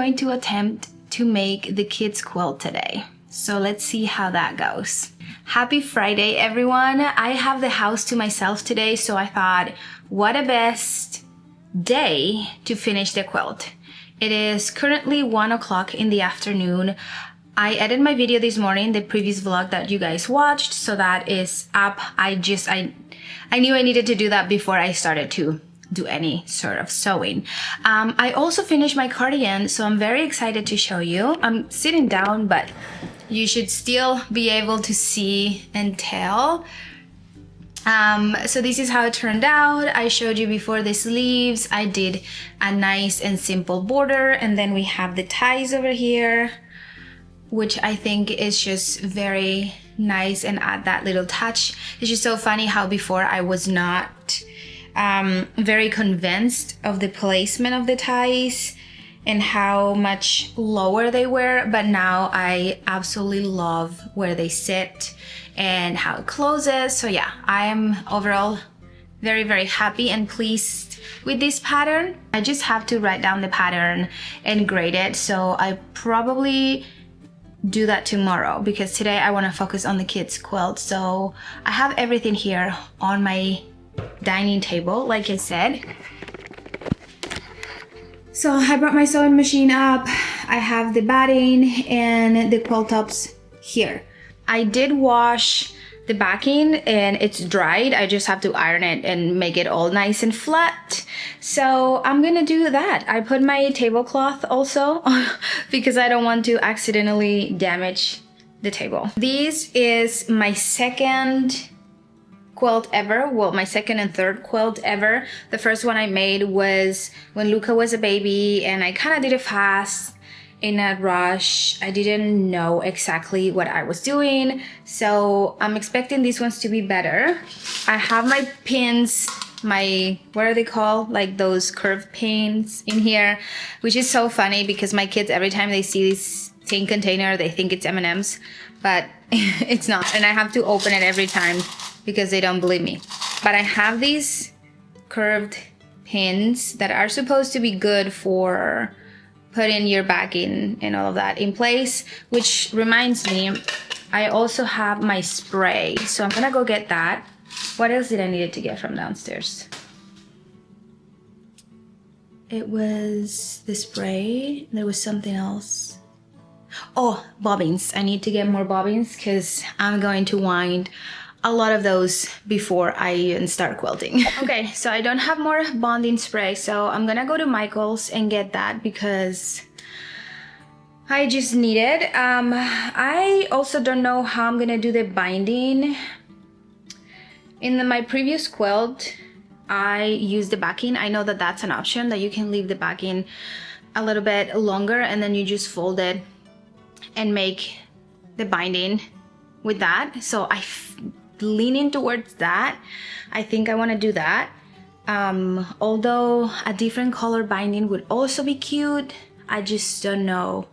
going to attempt to make the kids' quilt today. So let's see how that goes. Happy Friday, everyone. I have the house to myself today, so I thought, what a best day to finish the quilt. It is currently 1 o'clock in the afternoon. I edited my video this morning, the previous vlog that you guys watched, so that is up. I knew I needed to do that before I started to do any sort of sewing. I also finished my cardigan, so I'm very excited to show you. I'm sitting down, but you should still be able to see and tell. So this is how it turned out. I showed you before the sleeves. I did a nice and simple border, and then we have the ties over here, which I think is just very nice and add that little touch. It's just so funny how before I was not very convinced of the placement of the ties and how much lower they were, but now I absolutely love where they sit and how it closes. So yeah, I am overall very, very happy and pleased with this pattern. I just have to write down the pattern and grade it, so I probably do that tomorrow because today I want to focus on the kids' quilt. So I have everything here on my dining table, like I said. So I brought my sewing machine up. I have the batting and the quilt tops here. I did wash the backing and it's dried. I just have to iron it and make it all nice and flat. So I'm gonna do that. I put my tablecloth also because I don't want to accidentally damage the table. This is my second quilt ever. Well, my second and third quilt ever. The first one I made was when Luca was a baby, and I kind of did it fast in a rush. I didn't know exactly what I was doing, so I'm expecting these ones to be better. I have my pins, my, what are they called? Like those curved pins in here, which is so funny because my kids, every time they see this tin container, they think it's M&Ms, but it's not. And I have to open it every time because they don't believe me. But I have these curved pins that are supposed to be good for putting your backing and all of that in place, which reminds me, I also have my spray, so I'm gonna go get that. What else did I need to get from downstairs? It was the spray. There was something else. Oh, bobbins. I need to get more bobbins because I'm going to wind a lot of those before I even start quilting. Okay, so I don't have more bonding spray, so I'm gonna go to Michael's and get that because I just need it. I also don't know how I'm gonna do the binding. In my previous quilt, I used the backing. I know that that's an option, that you can leave the backing a little bit longer and then you just fold it and make the binding with that. So leaning towards that. I think I want to do that. Although a different color binding would also be cute. I just don't know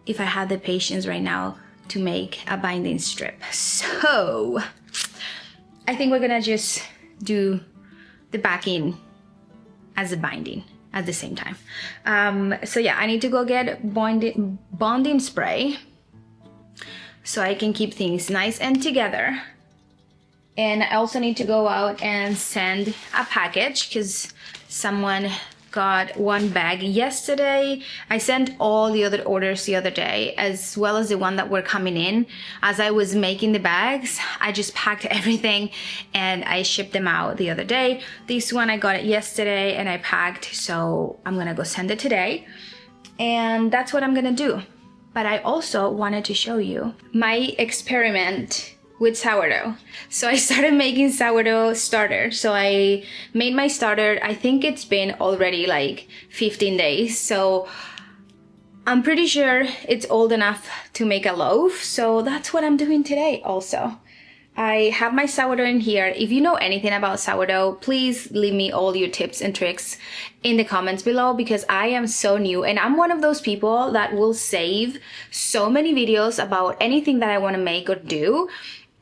if I have the patience right now to make a binding strip. So I think we're gonna just do the backing as a binding at the same time. So yeah, I need to go get bonding spray so I can keep things nice and together. And I also need to go out and send a package because someone got one bag yesterday. I sent all the other orders the other day, as well as the one that were coming in. As I was making the bags, I just packed everything and I shipped them out the other day. This one I got it yesterday and I packed, so I'm gonna go send it today. And that's what I'm gonna do. But I also wanted to show you my experiment with sourdough. So I started making sourdough starter. So I made my starter. I think it's been already like 15 days. So I'm pretty sure it's old enough to make a loaf. So that's what I'm doing today also. I have my sourdough in here. If you know anything about sourdough, please leave me all your tips and tricks in the comments below because I am so new and I'm one of those people that will save so many videos about anything that I want to make or do.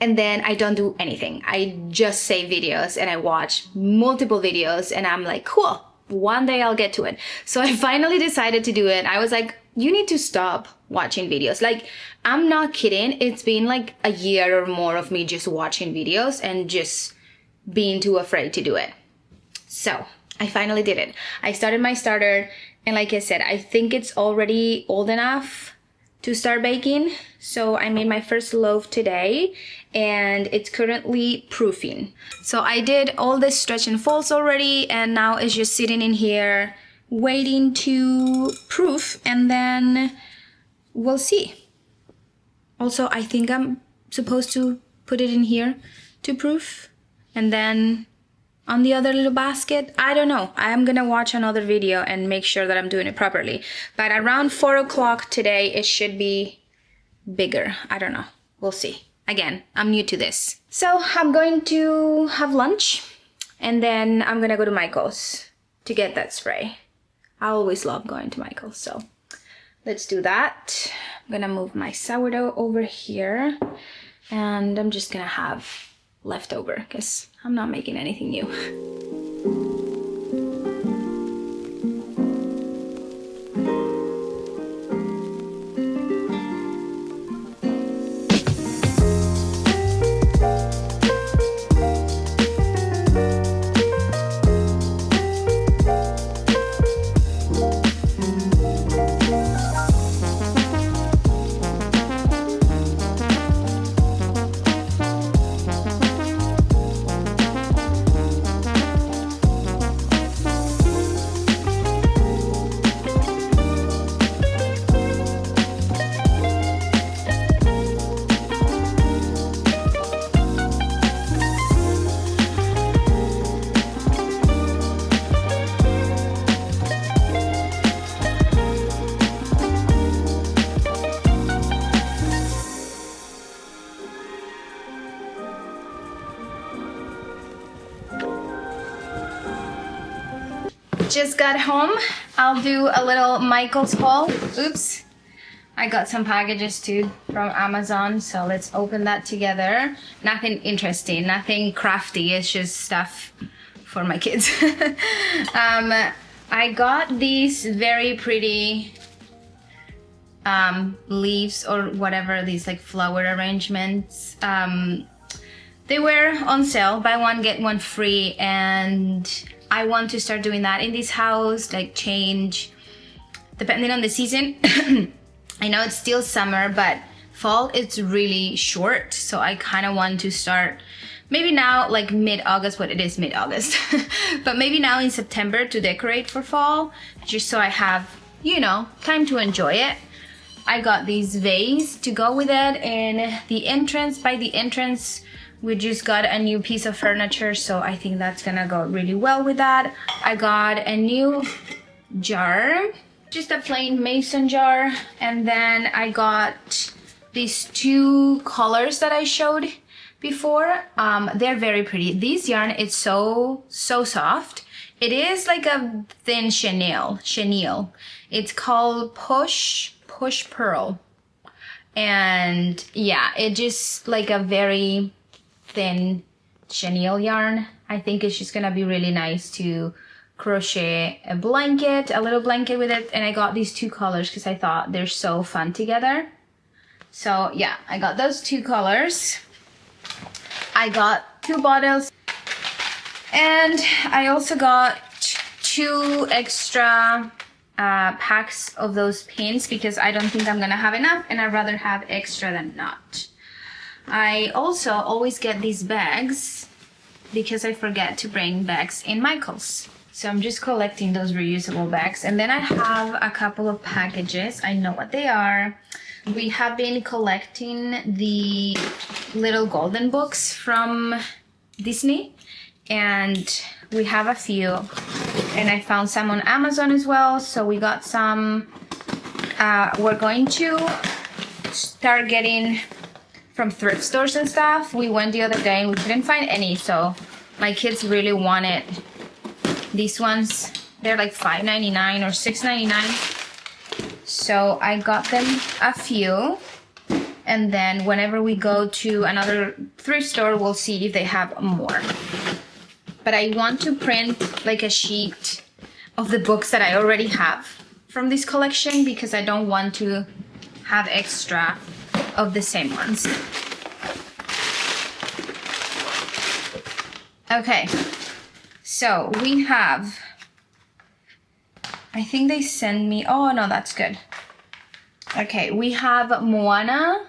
And then I don't do anything. I just save videos and I watch multiple videos and I'm like, cool, one day I'll get to it. So I finally decided to do it. I was like, you need to stop watching videos. Like, I'm not kidding. It's been like a year or more of me just watching videos and just being too afraid to do it. So I finally did it. I started my starter, and like I said, I think it's already old enough to start baking. So I made my first loaf today, and it's currently proofing. So I did all this stretch and folds already, and now it's just sitting in here waiting to proof, and then we'll see. Also, I think I'm supposed to put it in here to proof, and then on the other little basket. I don't know. I'm gonna watch another video and make sure that I'm doing it properly. But around 4 o'clock today, it should be bigger. I don't know. We'll see. Again, I'm new to this. So I'm going to have lunch, and then I'm gonna go to Michael's to get that spray. I always love going to Michael's, so let's do that. I'm gonna move my sourdough over here, and I'm just gonna have leftover because I'm not making anything new. Just got home. I'll do a little Michael's haul. Oops. I got some packages too from Amazon, so let's open that together. Nothing interesting, nothing crafty, it's just stuff for my kids. I got these very pretty leaves or whatever, these like flower arrangements. They were on sale, buy one get one free, and I want to start doing that in this house, like change depending on the season. I know it's still summer, but fall it's really short, so I kind of want to start maybe now, like mid-August, but it is mid-August, but maybe now in September to decorate for fall, just so I have, you know, time to enjoy it. I got these vase to go with it, and the entrance, by the entrance we just got a new piece of furniture, so I think that's gonna go really well with that. I got a new jar, just a plain mason jar, and then I got these two colors that I showed before. They're very pretty. This yarn is so soft. It is like a thin chenille. It's called Push Pearl, and yeah, it just like a very thin chenille yarn. I think it's just gonna be really nice to crochet a blanket, a little blanket with it, and I got these two colors because I thought they're so fun together. So yeah, I got those two colors. I got 2 bottles, and I also got 2 extra packs of those pins because I don't think I'm gonna have enough, and I'd rather have extra than not. I also always get these bags because I forget to bring bags in Michael's. So I'm just collecting those reusable bags. And then I have a couple of packages. I know what they are. We have been collecting the little golden books from Disney, and we have a few. And I found some on Amazon as well. So we got some. We're going to start getting from thrift stores and stuff. We went the other day and we couldn't find any, so my kids really wanted these ones. They're like $5.99 or $6.99, so I got them a few, and then whenever we go to another thrift store, we'll see if they have more. But I want to print like a sheet of the books that I already have from this collection because I don't want to have extra of the same ones. Okay, so we have, I think they send me, oh no, that's good. Okay, we have Moana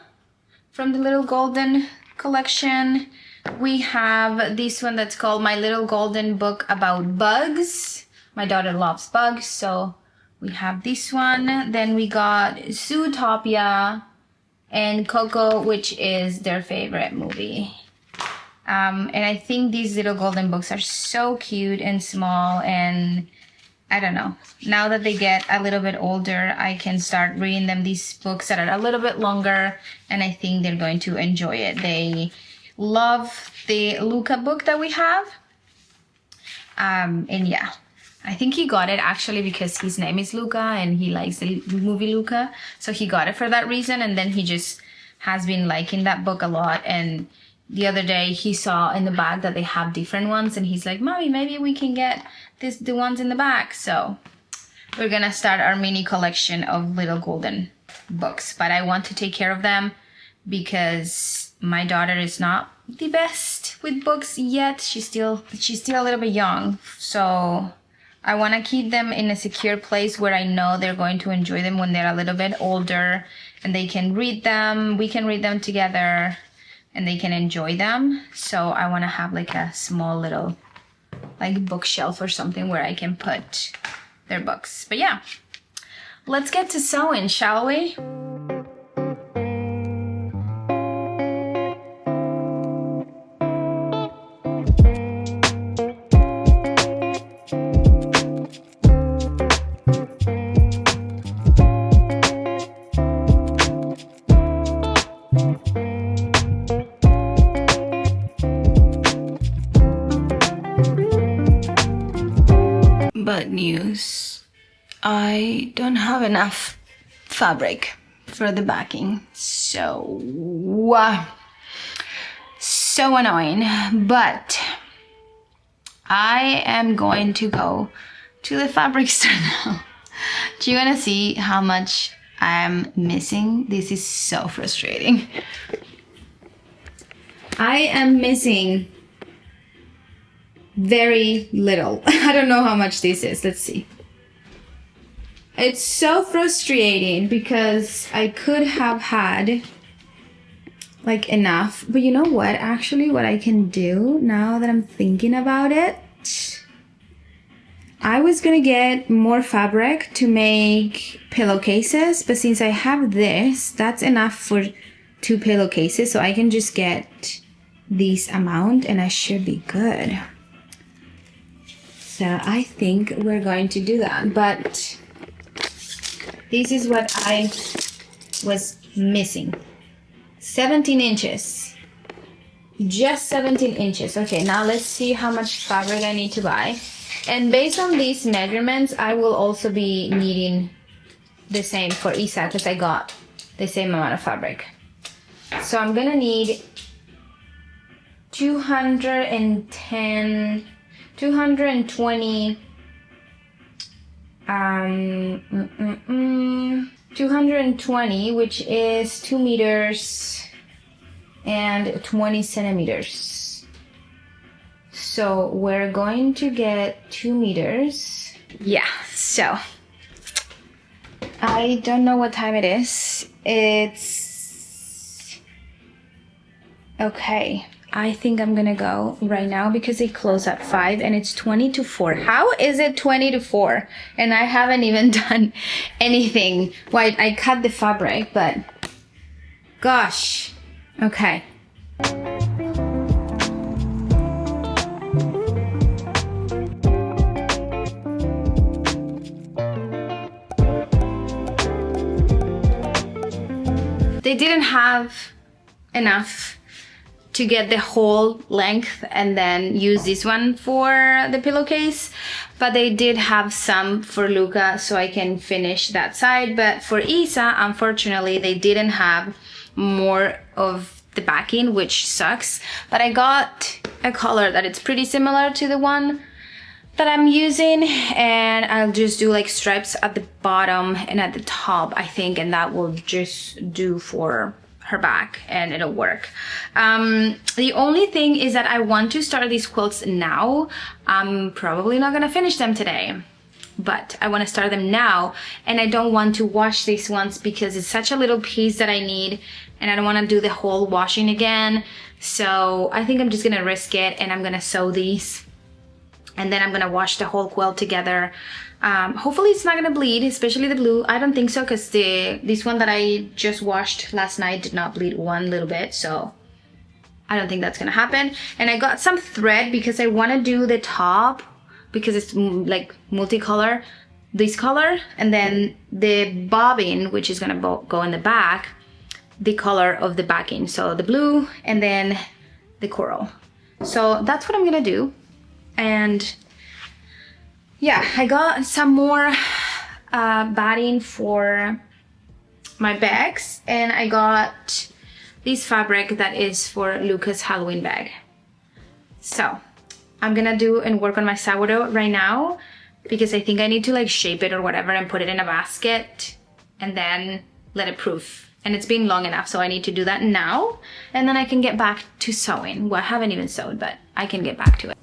from the Little Golden collection. We have this one that's called My Little Golden Book About Bugs. My daughter loves bugs, so we have this one. Then we got Zootopia and Coco, which is their favorite movie. And I think these little golden books are so cute and small, and I don't know. Now that they get a little bit older, I can start reading them these books that are a little bit longer, and I think they're going to enjoy it. They love the Luca book that we have. And yeah, I think he got it actually because his name is Luca and he likes the movie Luca. So he got it for that reason, and then he just has been liking that book a lot. And the other day he saw in the back that they have different ones, and he's like, Mommy, maybe we can get the ones in the back. So we're gonna start our mini collection of little golden books, but I want to take care of them because my daughter is not the best with books yet. She's still a little bit young, so I want to keep them in a secure place where I know they're going to enjoy them when they're a little bit older and they can read them. We can read them together and they can enjoy them. So I want to have like a small little like bookshelf or something where I can put their books. But yeah, let's get to sewing, shall we? Bad news. I don't have enough fabric for the backing, so annoying. But I am going to go to the fabric store now. Do you want to see how much I'm missing? This is so frustrating. I am missing very little. I don't know how much this is. Let's see. It's so frustrating because I could have had like enough. But you know what? Actually, what I can do now that I'm thinking about it, I was gonna get more fabric to make pillowcases, but since I have this, that's enough for 2 pillowcases, so I can just get this amount and I should be good. So I think we're going to do that, but this is what I was missing. 17 inches, just 17 inches. Okay, now let's see how much fabric I need to buy. And based on these measurements, I will also be needing the same for Isa because I got the same amount of fabric. So I'm gonna need 220 220, which is 2 meters and 20 centimeters. So we're going to get 2 meters. Yeah, so I don't know what time it is. It's okay. I think I'm gonna go right now because they close at 5 and it's 20 to 4. How is it 20 to 4? And I haven't even done anything. Well, I cut the fabric, but gosh. Okay. They didn't have enough to get the whole length and then use this one for the pillowcase, but they did have some for Luca, so I can finish that side. But for Isa, unfortunately, they didn't have more of the backing, which sucks. But I got a color that it's pretty similar to the one that I'm using, and I'll just do like stripes at the bottom and at the top, I think, and that will just do for her back and it'll work. The only thing is that I want to start these quilts now. I'm probably not gonna finish them today, but I want to start them now, and I don't want to wash these ones because it's such a little piece that I need, and I don't want to do the whole washing again. So I think I'm just gonna risk it, and I'm gonna sew these, and then I'm gonna wash the whole quilt together. Hopefully it's not gonna bleed, especially the blue. I don't think so, because this one that I just washed last night did not bleed one little bit, so I don't think that's gonna happen. And I got some thread because I want to do the top, because it's like multicolor, this color, and then the bobbin, which is gonna go in the back, the color of the backing, so the blue and then the coral. So that's what I'm gonna do. And yeah, I got some more batting for my bags, and I got this fabric that is for Luca's Halloween bag. So I'm gonna do and work on my sourdough right now, because I think I need to like shape it or whatever and put it in a basket and then let it proof. And it's been long enough, so I need to do that now, and then I can get back to sewing. Well, I haven't even sewed, but I can get back to it.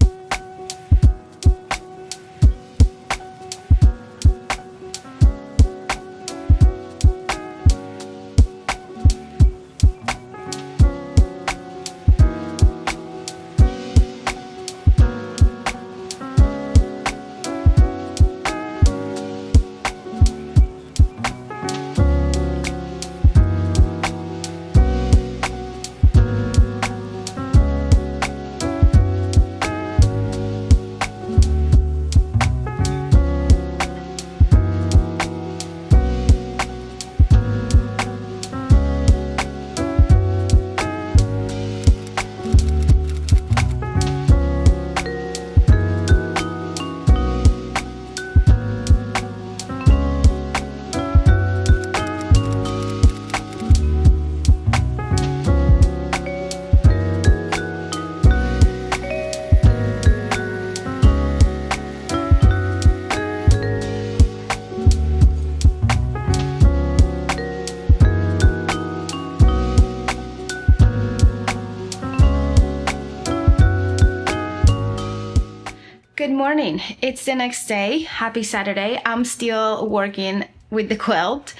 Good morning. It's the next day. Happy Saturday. I'm still working with the quilt.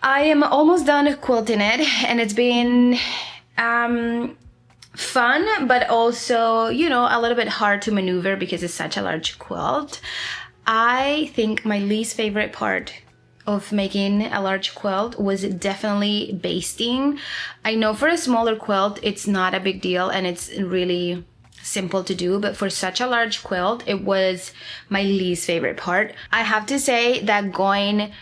I am almost done quilting it, and it's been fun, but also, you know, a little bit hard to maneuver because it's such a large quilt. I think my least favorite part of making a large quilt was definitely basting. I know for a smaller quilt it's not a big deal and it's really simple to do, but for such a large quilt it was my least favorite part. I have to say that going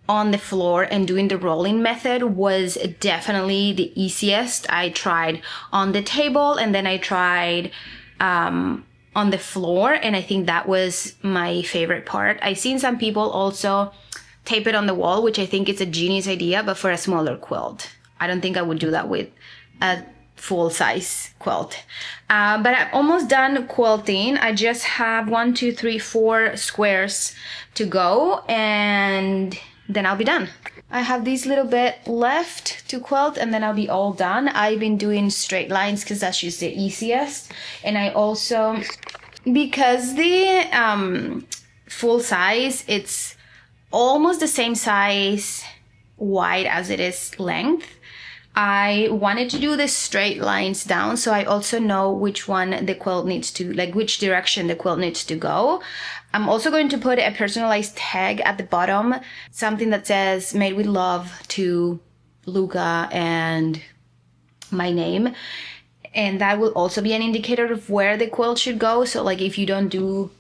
on the floor and doing the rolling method was definitely the easiest. I tried on the table and then I tried on the floor, and I think that was my favorite part. I've seen some people also tape it on the wall, which I think is a genius idea, but for a smaller quilt. I don't think I would do that with a full-size quilt. But I'm almost done quilting. I just have 4 squares to go, and then I'll be done. I have this little bit left to quilt, and then I'll be all done. I've been doing straight lines because that's just the easiest, and I also, because the full size, it's almost the same size wide as it is length. I wanted to do the straight lines down, so I also know which one the quilt needs to, like which direction the quilt needs to go. I'm also going to put a personalized tag at the bottom, something that says made with love to Luca and my name. And that will also be an indicator of where the quilt should go. So like if you don't do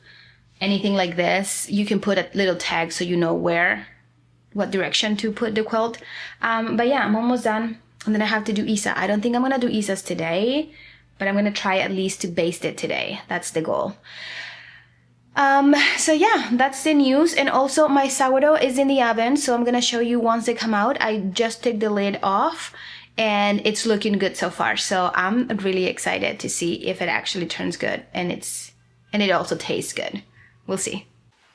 anything like this, you can put a little tag so you know what direction to put the quilt. But yeah, I'm almost done. And then I have to do Isa. I don't think I'm gonna do Isa's today, but I'm gonna try at least to baste it today. That's the goal. So yeah, that's the news. And also my sourdough is in the oven, so I'm gonna show you once they come out. I just took the lid off and it's looking good so far. So I'm really excited to see if it actually turns good and it also tastes good. we'll see.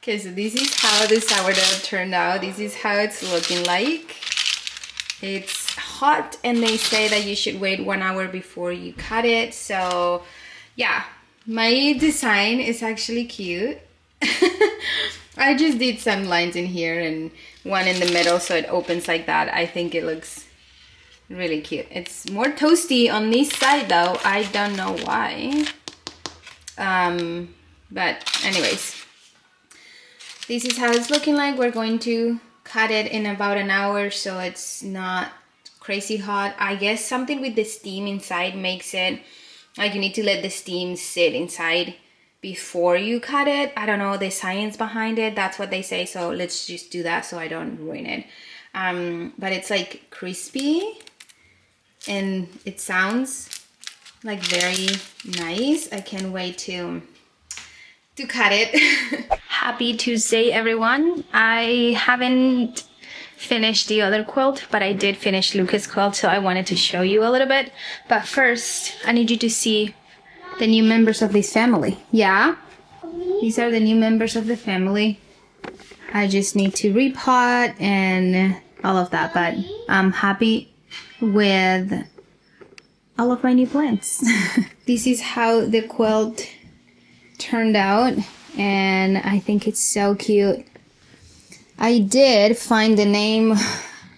Okay, so this is how the sourdough turned out. This is how it's looking like. It's hot and they say that you should wait 1 hour before you cut it. So yeah, my design is actually cute. I just did some lines in here and one in the middle so it opens like that. I think it looks really cute. It's more toasty on this side though. I don't know why. But anyways, this is how it's looking like. We're going to cut it in about an hour so it's not crazy hot. I guess something with the steam inside makes it like you need to let the steam sit inside before you cut it. I don't know the science behind it. That's what they say. So let's just do that so I don't ruin it. But it's like crispy and it sounds like very nice. I can't wait to cut it. Happy Tuesday, everyone. I haven't finished the other quilt, but I did finish Lucas' quilt, so I wanted to show you a little bit. But first, I need you to see the new members of this family. Yeah? These are the new members of the family. I just need to repot and all of that, but I'm happy with all of my new plants. This is how the quilt turned out, and I think it's so cute. I did find the name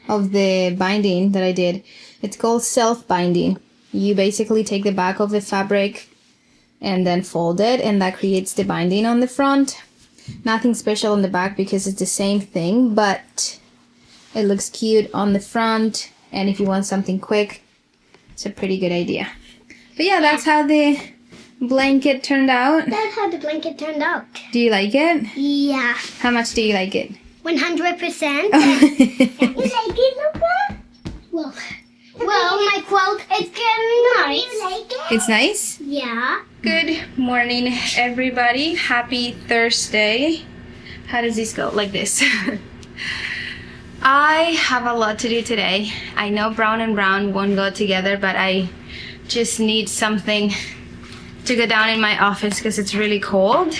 of the binding that I did. It's called self-binding. You basically take the back of the fabric and then fold it, and that creates the binding on the front. Nothing special on the back because it's the same thing, but it looks cute on the front, and if you want something quick, it's a pretty good idea. But yeah, that's how the blanket turned out. That's how the blanket turned out. Do you like it? Yeah. How much do you like it? 100%. You like it, Luca? Well, my quilt, it's getting nice. You like it? It's nice? Yeah. Good morning, everybody. Happy Thursday. How does this go? Like this. I have a lot to do today. I know brown and brown won't go together, but I just need something to go down in my office because it's really cold.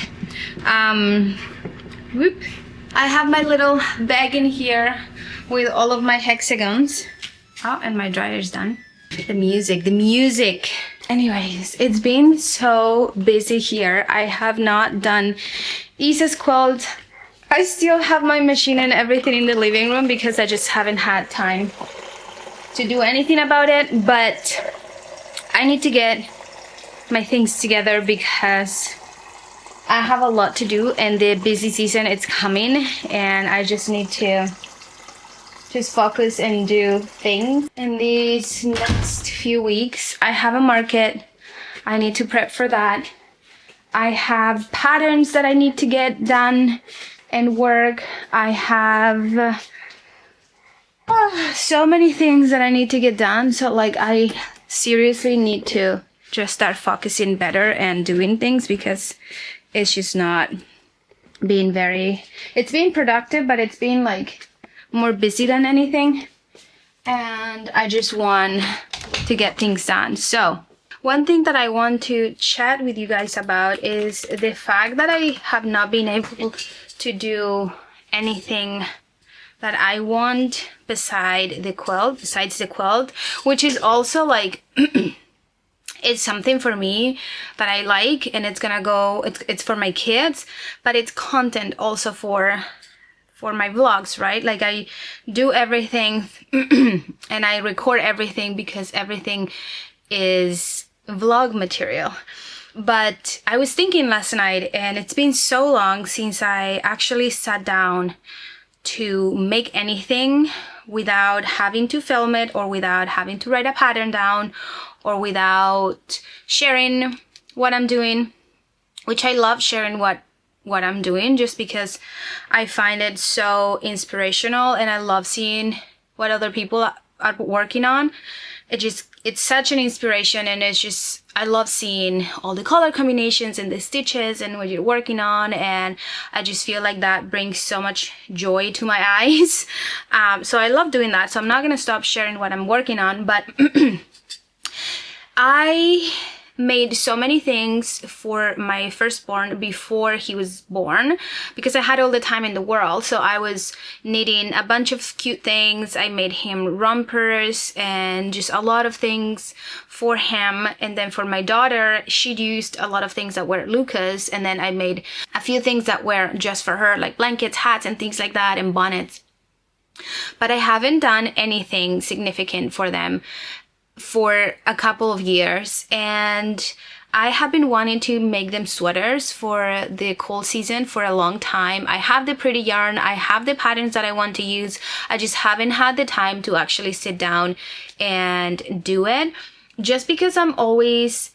Whoop. I have my little bag in here with all of my hexagons. Oh, and my dryer's done. The music. Anyways, it's been so busy here. I have not done Isa's quilt. I still have my machine and everything in the living room because I just haven't had time to do anything about it. But I need to get my things together because I have a lot to do and the busy season is coming, and I just need to just focus and do things. In these next few weeks, I have a market. I need to prep for that. I have patterns that I need to get done and work. I have so many things that I need to get done. So like I seriously need to just start focusing better and doing things because it's just not being it's been productive, but it's been like more busy than anything. And I just want to get things done. So one thing that I want to chat with you guys about is the fact that I have not been able to do anything that I want besides the quilt, which is also like it's something for me that I like, and it's gonna go, it's for my kids, but it's content also for my vlogs, right? Like I do everything and I record everything because everything is vlog material. But I was thinking last night, and it's been so long since I actually sat down to make anything without having to film it, or without having to write a pattern down, or without sharing what I'm doing, which I love sharing what I'm doing just because I find it so inspirational, and I love seeing what other people are working on. It's such an inspiration, and it's just, I love seeing all the color combinations and the stitches and what you're working on, and I just feel like that brings so much joy to my eyes. So I love doing that, so I'm not gonna stop sharing what I'm working on, but I made so many things for my firstborn before he was born because I had all the time in the world. So I was knitting a bunch of cute things. I made him rompers and just a lot of things for him. And then for my daughter, she used a lot of things that were Luca's, and then I made a few things that were just for her, like blankets, hats, and things like that, and bonnets. But I haven't done anything significant for them for a couple of years, and I have been wanting to make them sweaters for the cold season for a long time. I have the pretty yarn, I have the patterns that I want to use. I just haven't had the time to actually sit down and do it, just because I'm always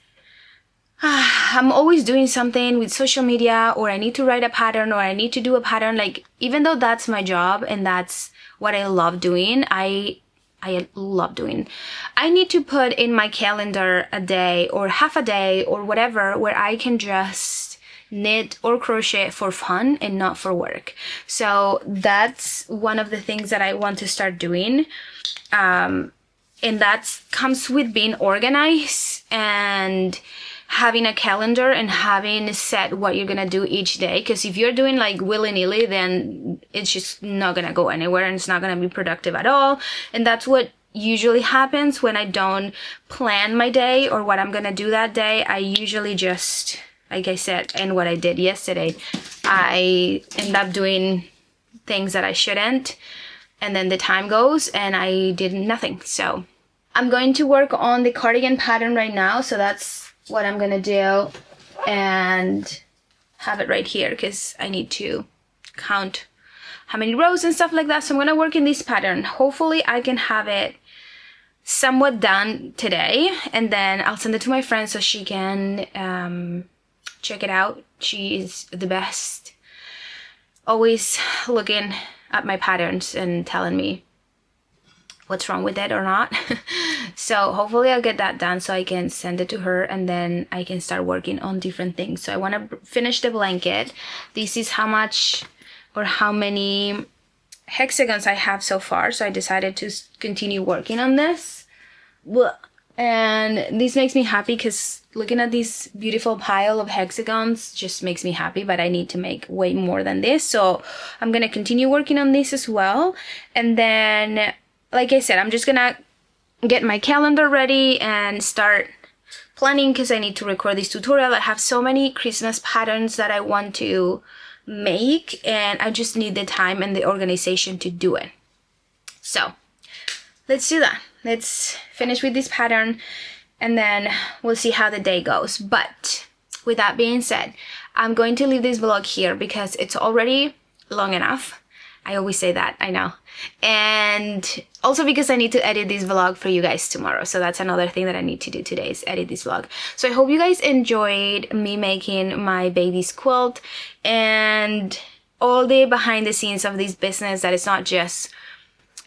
doing something with social media, or I need to write a pattern, or I need to do a pattern. Like, even though that's my job and that's what I love doing, I love doing, I need to put in my calendar a day or half a day or whatever where I can just knit or crochet for fun and not for work. So that's one of the things that I want to start doing. And that comes with being organized and having a calendar and having set what you're gonna do each day. Because if you're doing like willy-nilly, then it's just not gonna go anywhere and it's not gonna be productive at all. And that's what usually happens when I don't plan my day or what I'm gonna do that day. I usually just, like I said, and what I did yesterday, I end up doing things that I shouldn't, and then the time goes and I did nothing. So I'm going to work on the cardigan pattern right now, so that's what I'm gonna do, and have it right here because I need to count how many rows and stuff like that. So I'm gonna work in this pattern. Hopefully I can have it somewhat done today, and then I'll send it to my friend so she can check it out. She is the best, always looking at my patterns and telling me what's wrong with it or not. So hopefully I'll get that done so I can send it to her, and then I can start working on different things. So I want to finish the blanket. This is how much or how many hexagons I have so far, so I decided to continue working on this. And this makes me happy because looking at this beautiful pile of hexagons just makes me happy, but I need to make way more than this. So I'm gonna continue working on this as well. And then, like I said, I'm just gonna get my calendar ready and start planning because I need to record this tutorial. I have so many Christmas patterns that I want to make, and I just need the time and the organization to do it. So let's do that. Let's finish with this pattern, and then we'll see how the day goes. But with that being said, I'm going to leave this vlog here because it's already long enough. I always say that, I know. And also because I need to edit this vlog for you guys tomorrow. So that's another thing that I need to do today, is edit this vlog. So I hope you guys enjoyed me making my baby's quilt and all the behind the scenes of this business, that it's not just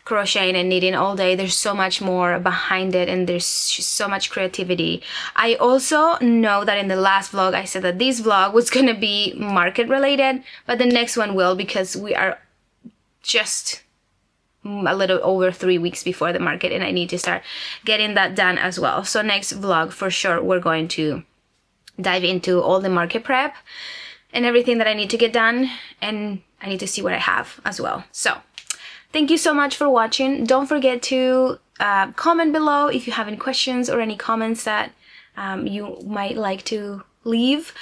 crocheting and knitting all day. There's so much more behind it, and there's just so much creativity. I also know that in the last vlog I said that this vlog was gonna be market related, but the next one will, because we are just a little over 3 weeks before the market, and I need to start getting that done as well. So next vlog for sure we're going to dive into all the market prep and everything that I need to get done, and I need to see what I have as well. So thank you so much for watching. Don't forget to comment below if you have any questions or any comments that you might like to leave.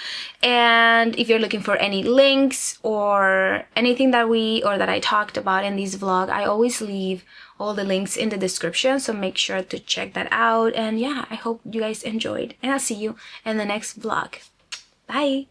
And if you're looking for any links or anything that I talked about in this vlog, I always leave all the links in the description, so make sure to check that out. And yeah, I hope you guys enjoyed, and I'll see you in the next vlog. Bye!